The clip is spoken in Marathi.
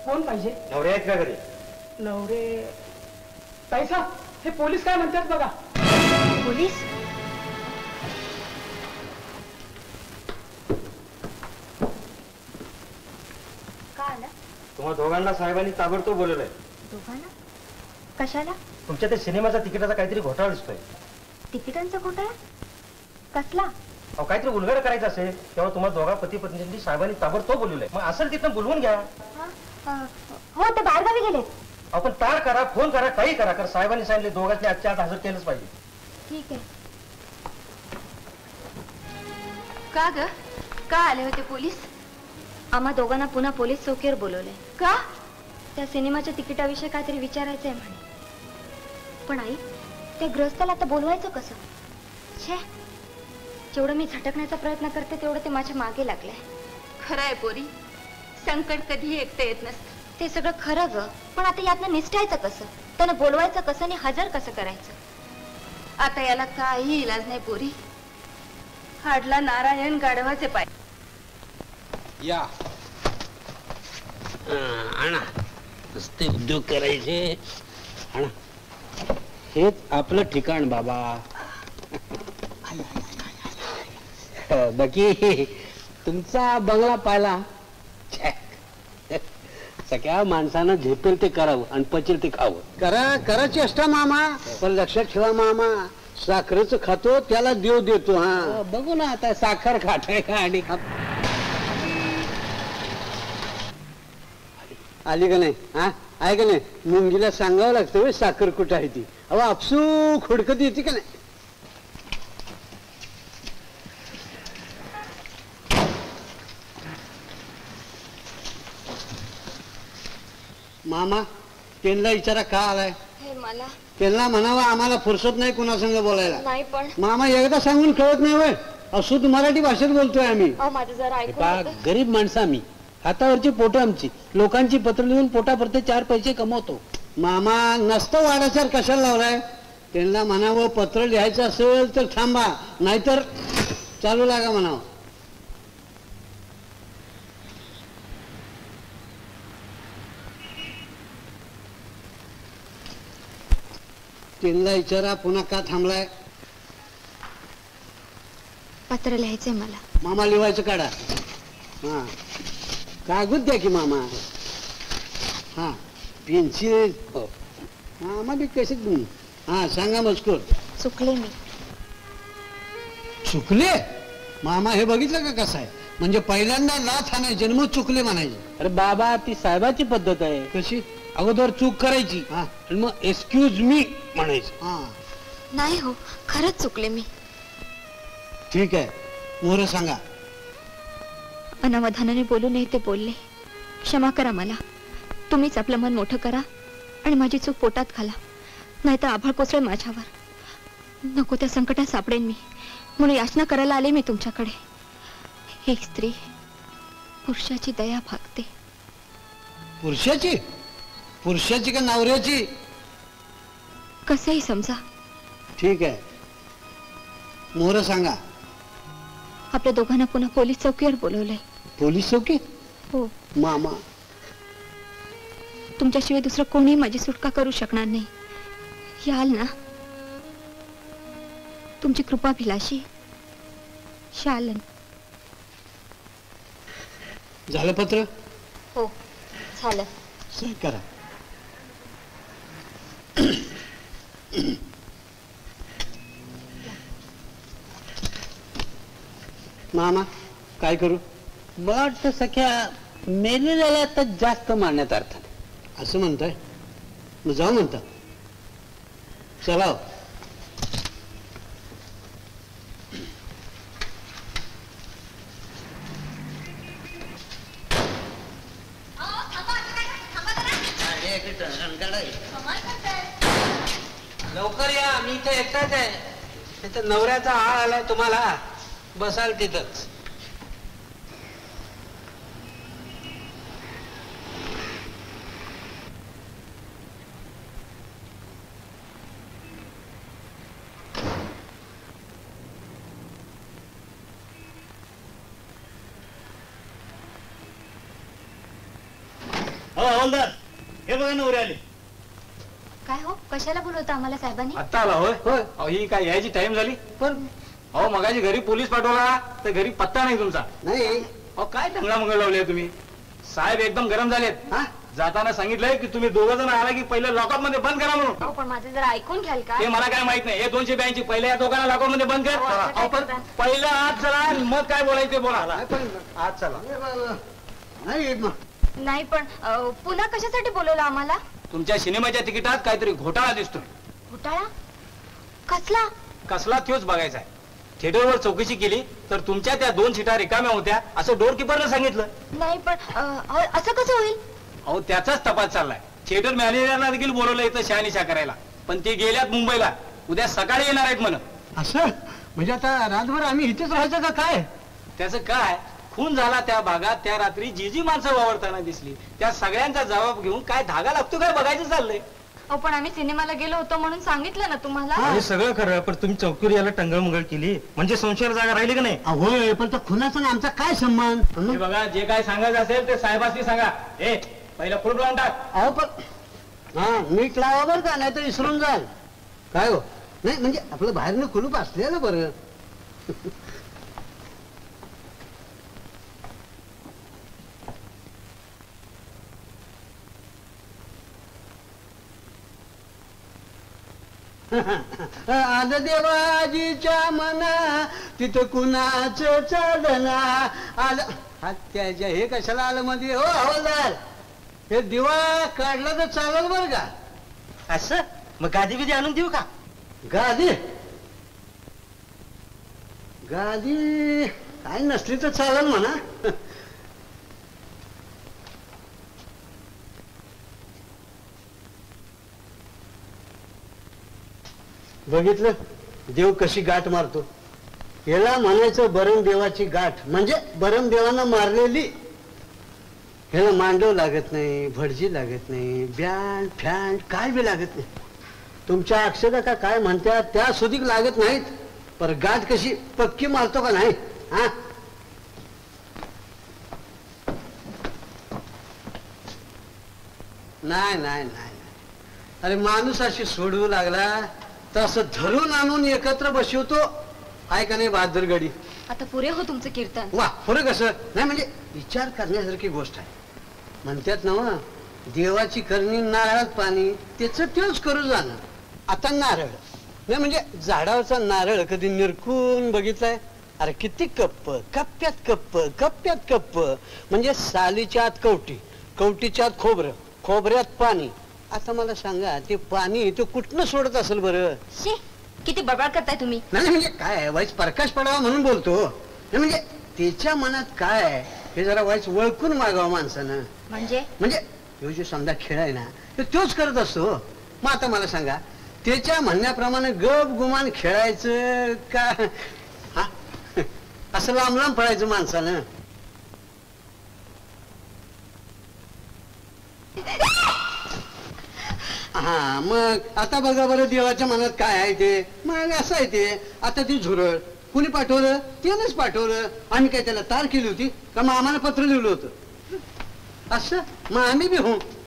कोण पाहिजे? नवरे आहेत का घरी? नवरे ताईसाहेब, हे पोलीस काय म्हणतात बघा. पोलीस? काय आलं? तुम्हा दोघांना साहेबांनी ताबडतोब बोलवलंय. दोघांना? कशाला? तुमच्या ते सिनेमाचा तिकिटाचा काहीतरी घोटाळा दिसतोय. तिकिटांचा घोटाळा? कसला? अहो काहीतरी उलगडा करायचं असेल तेव्हा तुम्हाला दोघा पती पत्नींनी साहेबांनी ताबडतोब बोलवलंय. मग असेल तिथं बोलवून घ्या. हो, ते बाहेरगावी गेलेत. आपण तार करा, फोन करा, काही करा, कारण साहेबांनी सांगितले दोघांनी आजच्या आत हजर केलंच पाहिजे. ठीक आहे. का ग? का आले होते पोलीस? आम्हा दोघांना पुन्हा पोलीस चौकीवर बोलवलंय. का? त्या सिनेमाच्या तिकिटाविषयी काहीतरी विचारायचंय म्हणे. पण आई, त्या गृहस्थाला आता बोलवायचं कसं? छे, जेवढं मी झटकण्याचा प्रयत्न करते तेवढं ते माझ्या मागे लागलंय. खरं आहे पोरी, संकट कधी एकटं येत नसतं. ते सगळं खरं ग, पण आता यातनं निसटायचं कसं? त्यानं बोलवायचं कसं आणि हजर कसं करायचं? आता याला काही इलाज नाही पोरी. हाडला नारायण गाढवाचे पाय. या आणा, नुसते उद्योग करायचे. आणा, हेच आपलं ठिकाण बाबा. बाकी तुमचा बंगला पाहिला. सगळ्या माणसानं झेपेल ते करावं आणि पचेल ते खावं. करा करा चेष्टा मामा, पण लक्षात ठेवा मामा, साखरेचं खातो त्याला देव देतो. हा बघू ना आता साखर खाताय का आणि आली का नाही? हा आहे का नाही? मुंगीला सांगावं लागतं साखर कुठं आहे ती. अहो आपसूक हुडकत येते का नाही? मामा, त्यांना विचारा का आलाय? हे मला त्यांना म्हणावं आम्हाला फुरसत नाही कुणासंग बोलायला. नाही, पण मामा एकदा सांगून कळत नाही वय. अशुद्ध मराठी भाषेत बोलतोय आम्ही. माझं जरा ऐकून. गरीब माणसं आम्ही, हातावरची पोटं आमची, लोकांची पत्र लिहून पोटापुरते 4 पैसे कमवतो. मामा, नसतं वाडाचार कशाला लावलाय? त्यांना म्हणावं पत्र लिहायचं असेल तर थांबा, नाहीतर चालू लागा म्हणावं. त्यांना विचारा पुन्हा का थांबलाय? पत्र लिहायचंय मला. मामा लिवायचं काढा. हा कागद द्या की मामा. हा पेन्सिल. हो मामा बी कसे. हा सांगा मजकूर. चुकले मी. चुकले? मामा हे बघितलं का कसं आहे? म्हणजे पहिल्यांदा लाथ आणायचे आणि मग चुकले म्हणायचे. अरे बाबा, ती साहेबाची पद्धत आहे. कशी? अगोदर चूक करायची आणि मग एक्सक्यूज मी म्हणायचं. हा नाही हो, खरंच चुकले मी. ठीक आहे, मोहर सांगा. अनावधानाने बोलू नये ते बोलले. क्षमा करा मला. तुम्हीच आपलं मन मोठं करा आणि माझी चूक पोटात घाला, नाहीतर आभाळ कोसळेल माझ्यावर. नको त्या संकटात सापडेन मी, म्हणून याचना करायला आले मी तुमच्याकडे. एक स्त्री पुरुषाची दया भागते. पुरुषाची? पुरुषाची का नवऱ्याची? कसंही समजा. ठीक आहे, मोहर सांगा. आपल्या दोघांना पुन्हा पोलीस चौकीवर बोलवलंय. पोलीस चौकी? हो. मामा, तुमच्याशिवाय दुसरं कोणीही माझी सुटका करू शकणार नाही. याल ना? तुमची कृपाभिलाषी शालन. झालं पत्र? हो झालं. सही करा. मामा काय करू? मला वाटतं सख्या मेलेल्याला तर जास्त मारण्यात अर्थ नाही. असं म्हणताय? मग जाऊ म्हणता. चला हो. लवकर या, मी इथे एकटाच आहे. तिथं नवऱ्याचा आळ आलाय तुम्हाला, बसाल तिथंच. हवालदार हे बघा नवरे आले. काय हो कशाला बोलवता आम्हाला साहेबांनी? आता आला होय होय. अहो ही काय यायची टाइम झाली? पण अहो मगाशी घरी पोलीस पाठवला तर घरी पत्ता नाही तुमचा. नाही. अहो काय टंगळा मंगळ लावले तुम्ही? साहेब एकदम गरम झालेत. हा जाताना सांगितलंय की तुम्ही दोघ जण आला की पहिले लॉकअप मध्ये बंद करा म्हणून. हो पण माझं जरा ऐकून घ्याल का? ते मला काय माहित नाही. हे 282 पहिले या दोघांना लॉकअप मध्ये बंद कर. अहो, पण पहिलं आत चला आणि मग काय बोलायचं ते बोला. नाही, पण आज चला. नाही मग. नाही पण पुन्हा कशासाठी बोलवलं आम्हाला? तुमच्या सिनेमाच्या तिकिटात काहीतरी घोटाळा दिसतोय. घोटाळा? कसला? कसला तोच बघायचा आहे. थिएटरवर चौकशी केली तर तुमच्या त्या 2 सीटा रिकाम्या होत्या असं डोरकीपरनं सांगितलं. नाही पण असं कसं होईल? अहो त्याचाच तपास चाललाय. थिएटर मॅनेजरला देखील बोलवलं इथं शहानिशा करायला, पण ते गेल्यात मुंबईला. उद्या सकाळी येणार आहेत म्हण. असं म्हणजे आता रातभर आम्ही इथेच राहायचं का काय? त्याचं काय, खून झाला त्या भागात त्या रात्री जी जी माणसं वावरताना दिसली त्या सगळ्यांचा जबाब घेऊन काय धागा लागतो काय बघायचं चाललंय. अहो पण आम्ही सिनेमाला गेलो होतो म्हणून सांगितलं ना तुम्हाला. हे सगळं खरं पण तुम्ही चौकीवर याला टंगळमंगळ केली म्हणजे संशयाला जागा राहिली का नाही? होय पण त्या खुनाचा आणि आमचा काय संबंध? हे बघा जे काय सांगायचं असेल ते साहेबांनी सांगा. ए पहिला फुल लावून टाक. अहो पण हा मीठ लावा बरं का नाही तर विसरून जाल. काय हो नाही म्हणजे आपलं बाहेरनं कुलूप असलेलं बरं. आलं देवाजीच्या मना तिथं कुणाचं चालना आलं. त्याच्या हे कशाला आलं मध्ये हो हवालदार? हे दिवा काढला तर चालेल बरं का? असं मग गादी बिदी आणून देऊ का? गादी गादी काय नसली तर चालेल म्हणा. बघितलं देव कशी गाठ मारतो. याला म्हणायचं बरम देवाची गाठ म्हणजे बरम देवानं मारलेली. ह्याला मांडव लागत नाही, भटजी लागत नाही, बँड फॅन काय बी लागत नाही. तुमच्या अक्षर का काय म्हणतात त्या सुधीक लागत नाहीत. पर गाठ कशी पक्की मारतो का नाही? हा नाही नाही नाही. अरे माणूस अशी सोडवू लागला तसं धरून आणून एकत्र बसवतो. आहे का नाही बहादूर गडी? आता पुरे हो तुमचं कीर्तन. वा पुरे कसं नाही म्हणजे विचार करण्यासारखी गोष्ट आहे. म्हणतात ना देवाची करणी नारळात पाणी त्याच तेच करू जाणं. आता नारळ नाही म्हणजे झाडावरचा नारळ कधी निरखून बघितलाय? अरे किती कप्प कप्प्यात कप्प कप्प्यात कप्प म्हणजे सालीच्या आत कवटी कवटीच्या आत खोबरं खोबऱ्यात पाणी. आता मला सांगा ते पाणी ते कुठनं सोडत असेल बरं? शी किती बडबड करताय तुम्ही. नाही म्हणजे काय वाईच प्रकाश पडावा म्हणून बोलतो. नाही म्हणजे त्याच्या मनात काय हे जरा वाईच ओळखून मागावं माणसानं. म्हणजे ह्यो जो समजा खेळ आहे ना तो तोच करत असतो. मग आता मला सांगा त्याच्या म्हणण्याप्रमाणे गप गुमान खेळायचं का हा असं लांब लांब पडायचं माणसानं? हा मग आता बघा बरं देवाच्या मनात काय आहे ते. मग असं आहे ते. आता ती झुरळ कुणी पाठवलं? त्यानंच पाठवलं. आम्ही काय त्याला तार केली होती का? मग आम्हाला पत्र लिहिलं होतं असं. मग आम्ही बी हो